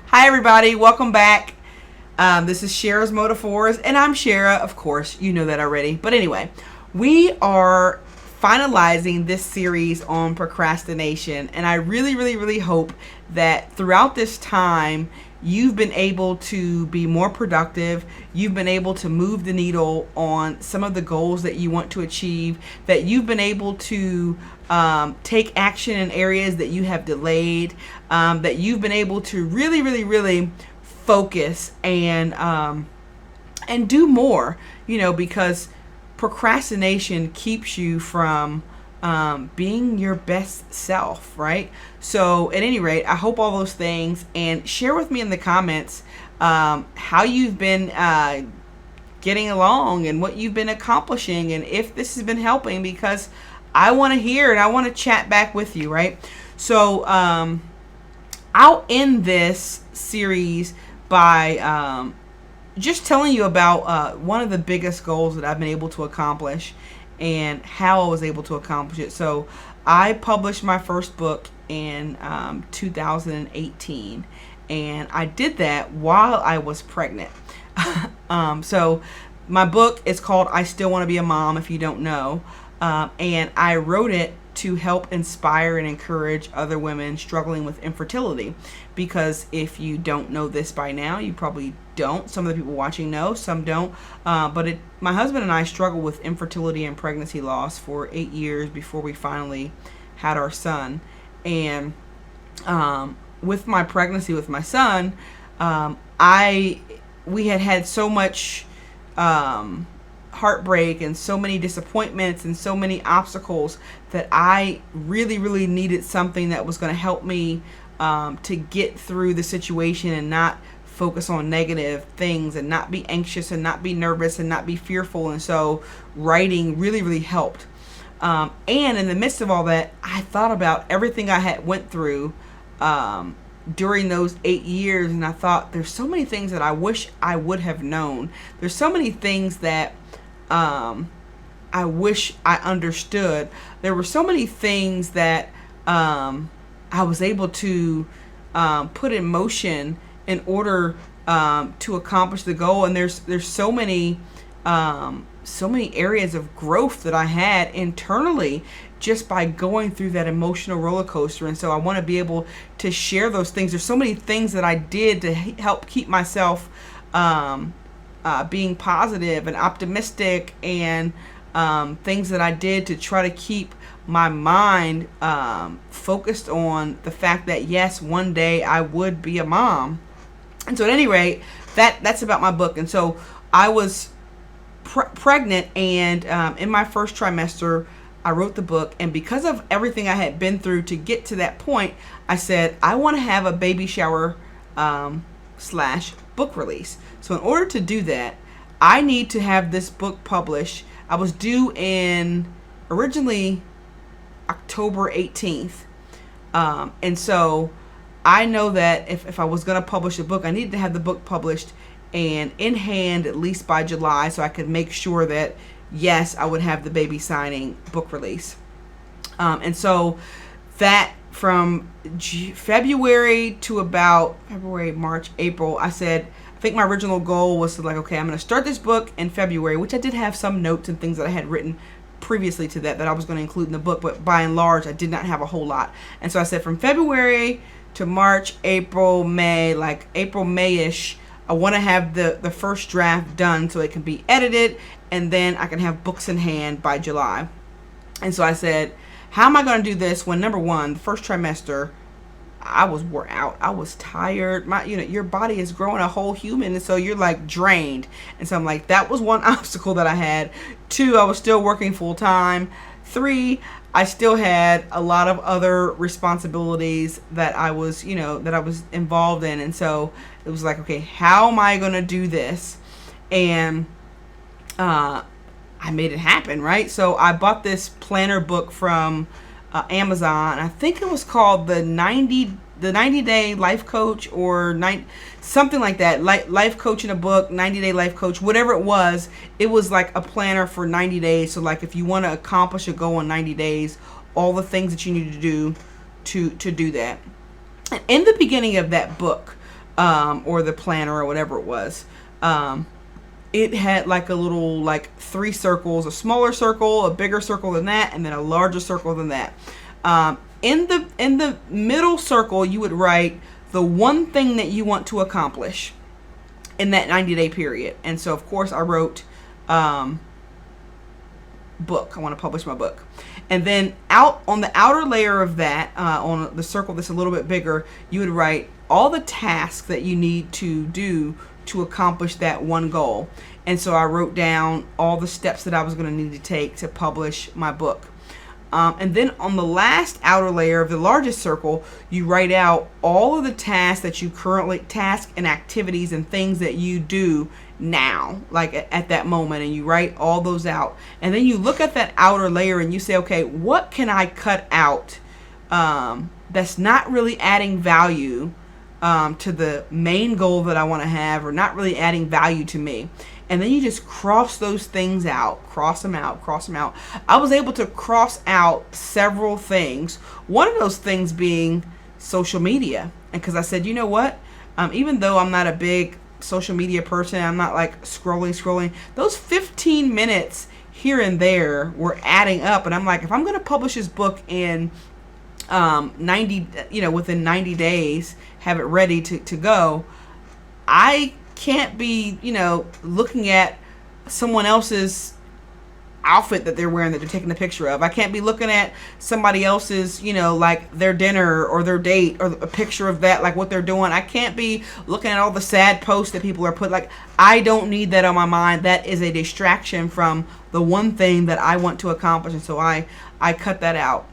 Hi everybody, welcome back. This is Shara's Motifours, and I'm Shara, of course, you know that already. But anyway, we are finalizing this series on procrastination, and I really hope that throughout this time, you've been able to be more productive. You've been able to move the needle on some of the goals that you want to achieve, that you've been able to take action in areas that you have delayed, that you've been able to really focus and do more, because procrastination keeps you from being your best self, right? So at any rate, I hope all those things, and share with me in the comments how you've been getting along and what you've been accomplishing, and if this has been helping, because I want to hear and I want to chat back with you, right? So I'll end this series by just telling you about one of the biggest goals that I've been able to accomplish and how I was able to accomplish it. So I published my first book in 2018, and I did that while I was pregnant. So my book is called I Still Want to Be a Mom, if you don't know, and I wrote it to help inspire and encourage other women struggling with infertility. Because if you don't know this by now, you probably don't. Some of the people watching know, some don't. But my husband and I struggled with infertility and pregnancy loss for 8 years before we finally had our son. And with my pregnancy with my son, we had so much heartbreak and so many disappointments and so many obstacles that I really needed something that was going to help me to get through the situation and not focus on negative things and not be anxious and not be nervous and not be fearful. And so writing really helped. And in the midst of all that, I thought about everything I had went through during those 8 years, and I thought, there's so many things that I wish I would have known. There's so many things that I wish I understood. There were so many things that I was able to put in motion in order to accomplish the goal. And there's so many areas of growth that I had internally just by going through that emotional roller coaster. And so I want to be able to share those things. There's so many things that I did to help keep myself being positive and optimistic, and things that I did to try to keep my mind focused on the fact that yes, one day I would be a mom. And so at any rate, that's about my book. And so I was pregnant, and in my first trimester I wrote the book, and because of everything I had been through to get to that point, I said I want to have a baby shower / book release. So in order to do that, I need to have this book published. I was due in originally October 18th. And so I know that if I was going to publish a book, I needed to have the book published and in hand at least by July, so I could make sure that, yes, I would have the baby signing book release. And so that from February to about February, March, April, I think my original goal was to okay, I'm going to start this book in February, which I did have some notes and things that I had written previously to that I was going to include in the book, but by and large, I did not have a whole lot. And so I said from February to March, April, May, like April, May-ish, I want to have the first draft done so it can be edited, and then I can have books in hand by July. And so I said, how am I going to do this when, number one, the first trimester, I was wore out. I was tired. Your body is growing a whole human, and so you're like drained. And so I'm like, that was one obstacle that I had. 2, I was still working full time. 3, I still had a lot of other responsibilities that I was involved in. And so it was like, okay, how am I going to do this? And I made it happen, right? So I bought this planner book from Amazon. I think it was called the 90 the 90-day life coach or something like that, life coach in a book, 90-day life coach, whatever it was like a planner for 90 days. So like if you want to accomplish a goal in 90 days, all the things that you need to do to do that. And in the beginning of that book, or the planner or whatever it was, it had like a little, like 3 circles, a smaller circle, a bigger circle than that, and then a larger circle than that. In the middle circle, you would write the one thing that you want to accomplish in that 90-day period. And so, of course, I wrote book. I want to publish my book. And then out on the outer layer of that, on the circle that's a little bit bigger, you would write all the tasks that you need to do to accomplish that one goal. And so I wrote down all the steps that I was going to need to take to publish my book. And then on the last outer layer of the largest circle, you write out all of the tasks that you currently, tasks and activities and things that you do now, like at that moment, and you write all those out. And then you look at that outer layer and you say, okay, what can I cut out that's not really adding value to the main goal that I want to have, or not really adding value to me? And then you just cross those things out, cross them out, cross them out. I was able to cross out several things. One of those things being social media. And because I said, you know what? Even though I'm not a big social media person, I'm not like scrolling. Those 15 minutes here and there were adding up. And I'm like, if I'm going to publish this book in 90, within 90 days, have it ready to go, I can't be, looking at someone else's outfit that they're wearing that they're taking a picture of. I can't be looking at somebody else's, like their dinner or their date or a picture of that, like what they're doing. I can't be looking at all the sad posts that people are put. Like, I don't need that on my mind. That is a distraction from the one thing that I want to accomplish. And so I cut that out.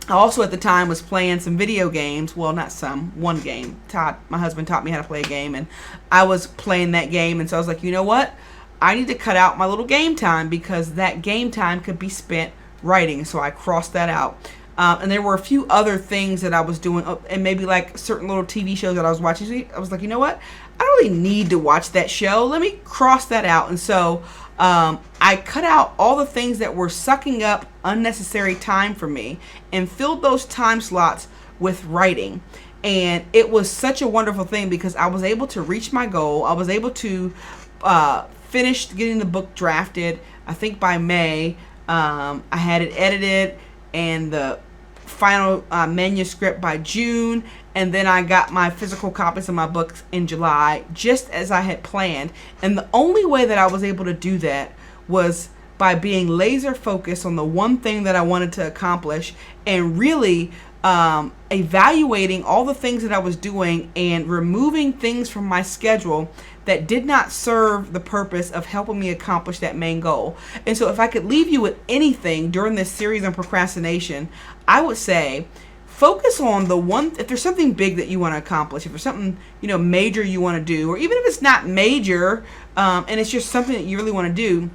I also at the time was playing some video games. Well, not some, one game. Todd, my husband, taught me how to play a game, and I was playing that game. And so I was like, you know what? I need to cut out my little game time, because that game time could be spent writing. So I crossed that out. And there were a few other things that I was doing, and maybe like certain little TV shows that I was watching. So I was like, you know what? I don't really need to watch that show. Let me cross that out. And so I cut out all the things that were sucking up unnecessary time for me and filled those time slots with writing. And it was such a wonderful thing, because I was able to reach my goal. I was able to finish getting the book drafted. I think by May, I had it edited and the final manuscript by June. And then I got my physical copies of my books in July, just as I had planned. And the only way that I was able to do that was by being laser focused on the one thing that I wanted to accomplish, and really evaluating all the things that I was doing and removing things from my schedule that did not serve the purpose of helping me accomplish that main goal. And so if I could leave you with anything during this series on procrastination, I would say, focus on the one, if there's something big that you want to accomplish, if there's something, major you want to do, or even if it's not major, and it's just something that you really want to do,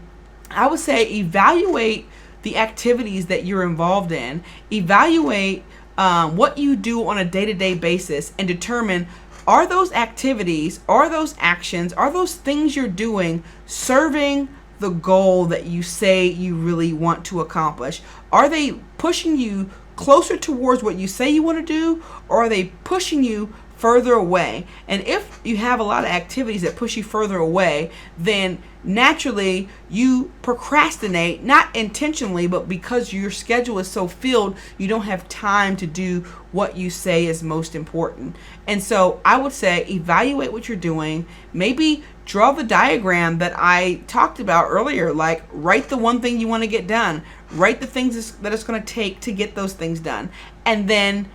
I would say evaluate the activities that you're involved in, evaluate what you do on a day-to-day basis, and determine, are those activities, are those actions, are those things you're doing serving the goal that you say you really want to accomplish? Are they pushing you closer towards what you say you want to do, or are they pushing you further away? And if you have a lot of activities that push you further away, then naturally you procrastinate, not intentionally, but because your schedule is so filled, you don't have time to do what you say is most important. And so I would say, evaluate what you're doing. Maybe draw the diagram that I talked about earlier, like write the one thing you want to get done, write the things that it's going to take to get those things done, and then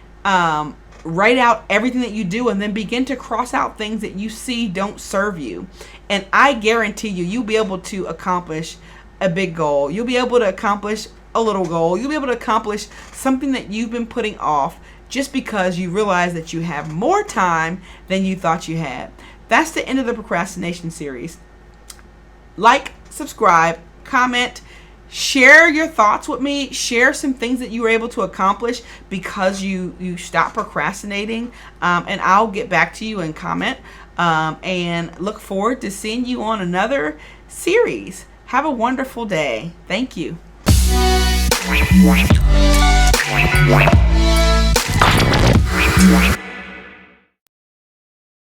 write out everything that you do, and then begin to cross out things that you see don't serve you. And I guarantee you'll be able to accomplish a big goal. You'll be able to accomplish a little goal. You'll be able to accomplish something that you've been putting off, just because you realize that you have more time than you thought you had. That's the end of the procrastination series. Like, subscribe, comment, share your thoughts with me. Share some things that you were able to accomplish because you stopped procrastinating, and I'll get back to you and comment, and look forward to seeing you on another series. Have a wonderful day. Thank you.